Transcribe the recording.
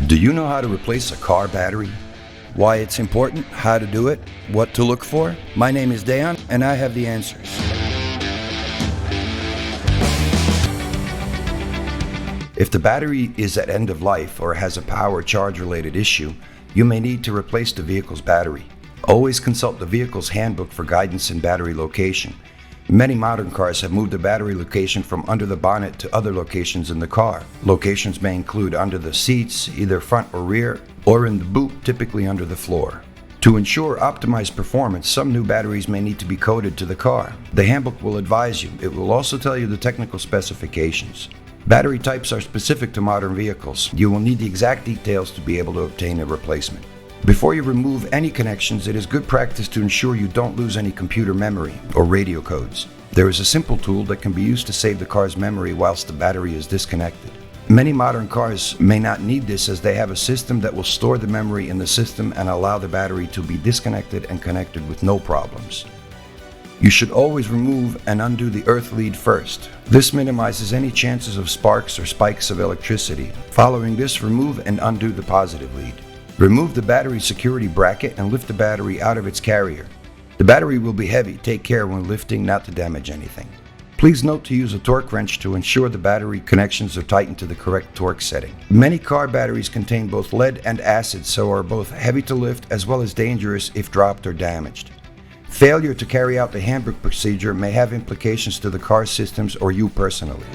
Do you know how to replace a car battery? Why it's important, how to do it, what to look for? My name is Dejan and I have the answers. If the battery is at end of life or has a power charge related issue, you may need to replace the vehicle's battery. Always consult the vehicle's handbook for guidance in battery location. Many modern cars have moved the battery location from under the bonnet to other locations in the car. Locations may include under the seats, either front or rear, or in the boot, typically under the floor. To ensure optimized performance, some new batteries may need to be coded to the car. The handbook will advise you. It will also tell you the technical specifications. Battery types are specific to modern vehicles. You will need the exact details to be able to obtain a replacement. Before you remove any connections, it is good practice to ensure you don't lose any computer memory or radio codes. There is a simple tool that can be used to save the car's memory whilst the battery is disconnected. Many modern cars may not need this as they have a system that will store the memory in the system and allow the battery to be disconnected and connected with no problems. You should always remove and undo the earth lead first. This minimizes any chances of sparks or spikes of electricity. Following this, remove and undo the positive lead. Remove the battery security bracket and lift the battery out of its carrier. The battery will be heavy. Take care when lifting not to damage anything. Please note to use a torque wrench to ensure the battery connections are tightened to the correct torque setting. Many car batteries contain both lead and acid, so are both heavy to lift as well as dangerous if dropped or damaged. Failure to carry out the handbook procedure may have implications to the car systems or you personally.